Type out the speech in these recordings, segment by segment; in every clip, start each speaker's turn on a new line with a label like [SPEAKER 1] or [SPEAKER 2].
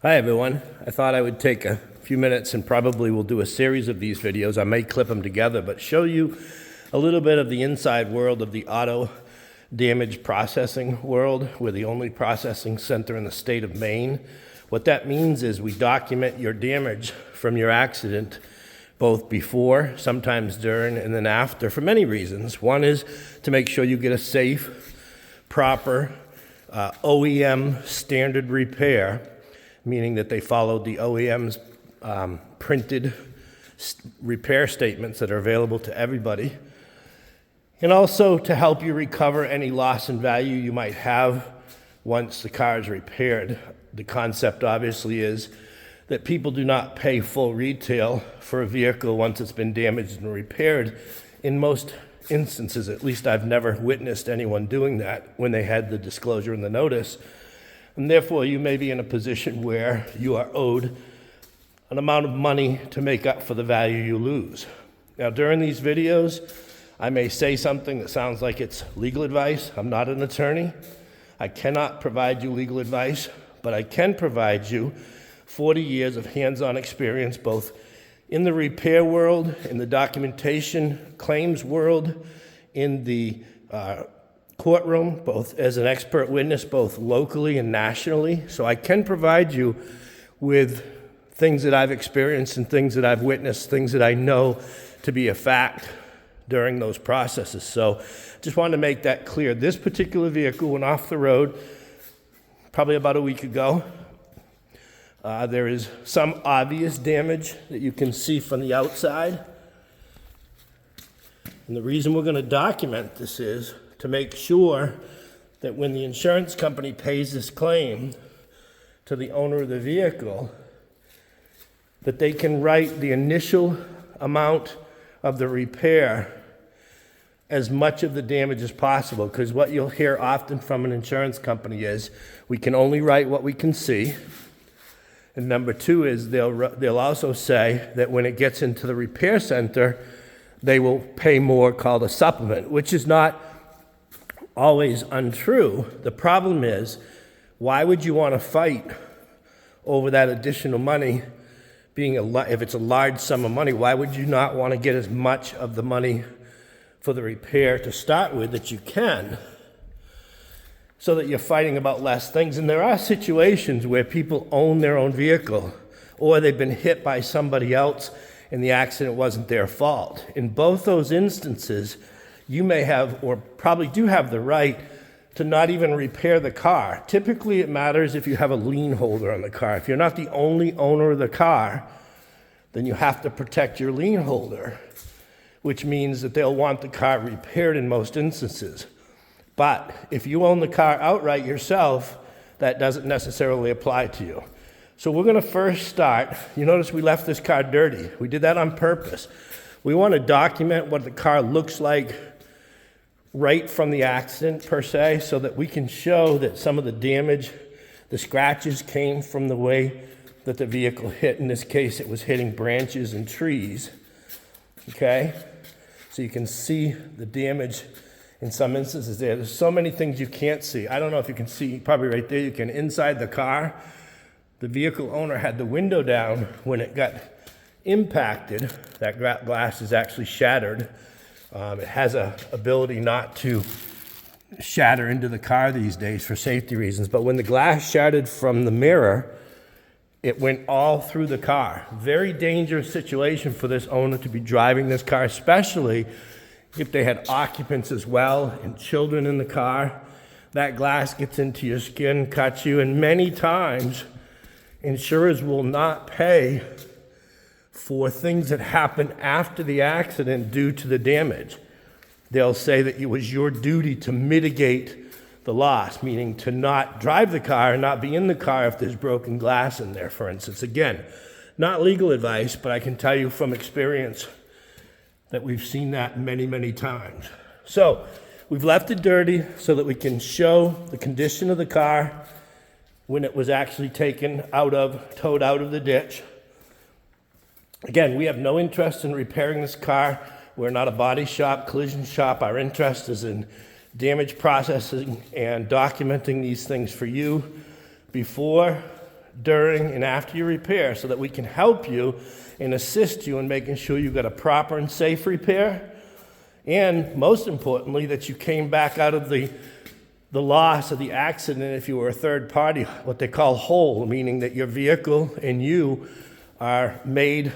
[SPEAKER 1] Hi everyone. I thought I would take a few minutes and probably will do a series of these videos. I may clip them together, but show you a little bit of the inside world of the auto damage processing world. We're the only processing center in the state of Maine. What that means is we document your damage from your accident both before, sometimes during, and then after for many reasons. One is to make sure you get a safe, proper, OEM standard repair, meaning that they followed the OEM's printed repair statements that are available to everybody, and also to help you recover any loss in value you might have once the car is repaired. The concept obviously is that people do not pay full retail for a vehicle once it's been damaged and repaired. In most instances, at least I've never witnessed anyone doing that when they had the disclosure and the notice. And therefore, you may be in a position where you are owed an amount of money to make up for the value you lose. Now, during these videos, I may say something that sounds like it's legal advice. I'm not an attorney. I cannot provide you legal advice, but I can provide you 40 years of hands-on experience, both in the repair world, in the documentation claims world, in the courtroom, both as an expert witness, both locally and nationally. So I can provide you with things that I've experienced and things that I've witnessed, things that I know to be a fact during those processes. So just wanted to make that clear. This particular vehicle went off the road probably about a week ago. There is some obvious damage that you can see from the outside. And the reason we're going to document this is to make sure that when the insurance company pays this claim to the owner of the vehicle, that they can write the initial amount of the repair as much of the damage as possible. Because what you'll hear often from an insurance company is, we can only write what we can see. And number two is they'll also say that when it gets into the repair center, they will pay more, called a supplement, which is not always untrue. The problem is, why would you want to fight over that additional money being if it's a large sum of money? Why would you not want to get as much of the money for the repair to start with that you can, so that you're fighting about less things? And there are situations where people own their own vehicle, or they've been hit by somebody else and the accident wasn't their fault. In both those instances, you may have, or probably do have, the right to not even repair the car. Typically, it matters if you have a lien holder on the car. If you're not the only owner of the car, then you have to protect your lien holder, which means that they'll want the car repaired in most instances. But if you own the car outright yourself, that doesn't necessarily apply to you. So we're going to first start. You notice we left this car dirty. We did that on purpose. We want to document what the car looks like right from the accident, per se, so that we can show that some of the damage, the scratches, came from the way that the vehicle hit. In this case, it was hitting branches and trees. Okay? So you can see the damage in some instances there. There's so many things you can't see. I don't know if you can see, probably right there, you can. Inside the car, the vehicle owner had the window down when it got impacted. That glass is actually shattered. It has an ability not to shatter into the car these days for safety reasons. But when the glass shattered from the mirror, it went all through the car. Very dangerous situation for this owner to be driving this car, especially if they had occupants as well and children in the car. That glass gets into your skin, cuts you, and many times insurers will not pay for things that happen after the accident due to the damage. They'll say that it was your duty to mitigate the loss, meaning to not drive the car and not be in the car if there's broken glass in there, for instance. Again, not legal advice, but I can tell you from experience that we've seen that many, many times. So we've left it dirty so that we can show the condition of the car when it was actually towed out of the ditch. Again, we have no interest in repairing this car. We're not a body shop, collision shop. Our interest is in damage processing and documenting these things for you before, during, and after your repair so that we can help you and assist you in making sure you got a proper and safe repair, and most importantly, that you came back out of the loss of the accident, if you were a third party, what they call whole, meaning that your vehicle and you are made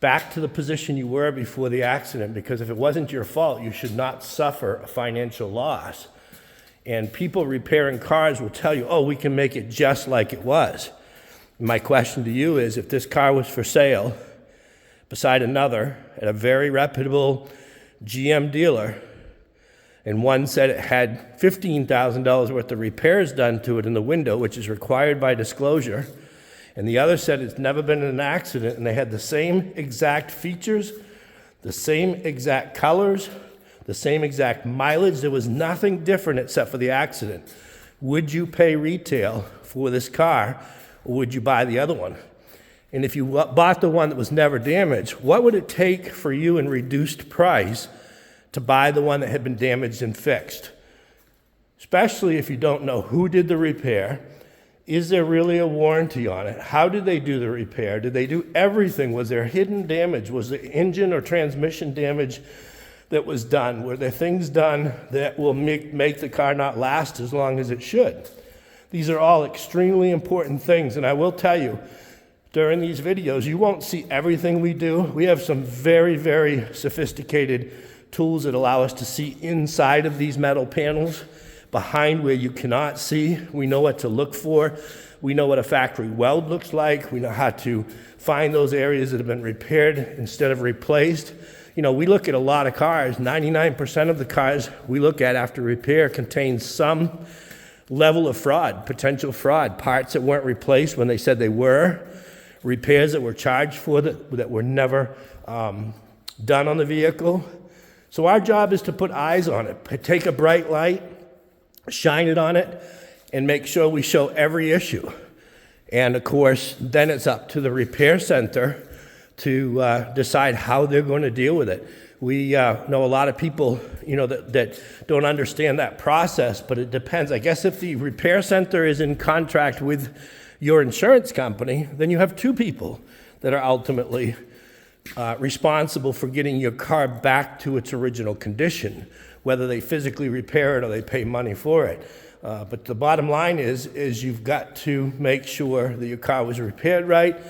[SPEAKER 1] back to the position you were before the accident, because if it wasn't your fault, you should not suffer a financial loss. And people repairing cars will tell you, oh, we can make it just like it was. My question to you is, if this car was for sale beside another at a very reputable GM dealer, and one said it had $15,000 worth of repairs done to it in the window, which is required by disclosure, and the other said it's never been in an accident, and they had the same exact features, the same exact colors, the same exact mileage, there was nothing different except for the accident, would you pay retail for this car, or would you buy the other one? And if you bought the one that was never damaged, what would it take for you in reduced price to buy the one that had been damaged and fixed? Especially if you don't know who did the repair. Is there really a warranty on it? How did they do the repair? Did they do everything? Was there hidden damage? Was there engine or transmission damage that was done? Were there things done that will make the car not last as long as it should? These are all extremely important things, and I will tell you, during these videos, you won't see everything we do. We have some very, very sophisticated tools that allow us to see inside of these metal panels, behind where you cannot see. We know what to look for. We know what a factory weld looks like. We know how to find those areas that have been repaired instead of replaced. You know, we look at a lot of cars. 99% of the cars we look at after repair contain some level of fraud, potential fraud, parts that weren't replaced when they said they were, repairs that were charged for that were never done on the vehicle. So our job is to put eyes on it, take a bright light, shine it on it, and make sure we show every issue. And of course, then it's up to the repair center to decide how they're going to deal with it. We know a lot of people, you know, that don't understand that process, but it depends. I guess if the repair center is in contract with your insurance company, then you have two people that are ultimately responsible for getting your car back to its original condition, whether they physically repair it or they pay money for it. But the bottom line is you've got to make sure that your car was repaired right,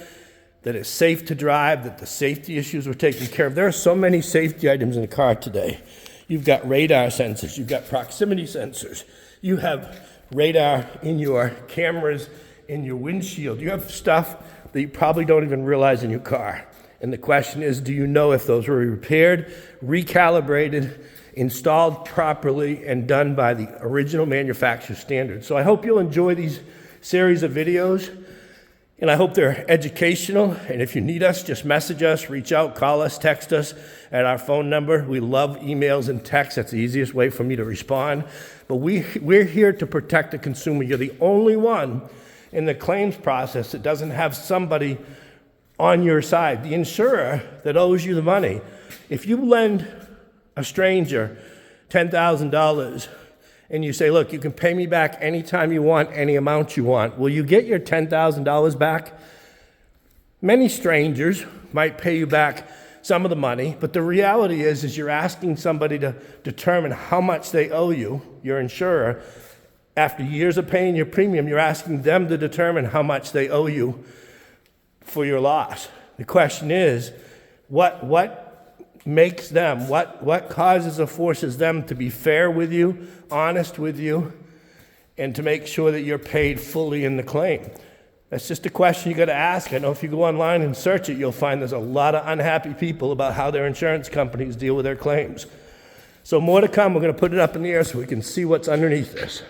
[SPEAKER 1] that it's safe to drive, that the safety issues were taken care of. There are so many safety items in the car today. You've got radar sensors, you've got proximity sensors, you have radar in your cameras, in your windshield. You have stuff that you probably don't even realize in your car. And the question is, do you know if those were repaired, recalibrated, installed properly, and done by the original manufacturer standards? So I hope you'll enjoy these series of videos, and I hope they're educational. And if you need us, just message us, reach out, call us, text us at our phone number. We love emails and texts. That's the easiest way for me to respond. But we're here to protect the consumer. You're the only one in the claims process that doesn't have somebody on your side, the insurer that owes you the money. If you lend a stranger $10,000 and you say, look, you can pay me back anytime you want, any amount you want, will you get your $10,000 back? Many strangers might pay you back some of the money, but the reality is you're asking somebody to determine how much they owe you, your insurer. After years of paying your premium, you're asking them to determine how much they owe you for your loss. The question is, what makes them, what causes or forces them to be fair with you, honest with you, and to make sure that you're paid fully in the claim? That's just a question you got to ask. I know if you go online and search it, you'll find there's a lot of unhappy people about how their insurance companies deal with their claims. So more to come. We're going to put it up in the air so we can see what's underneath this.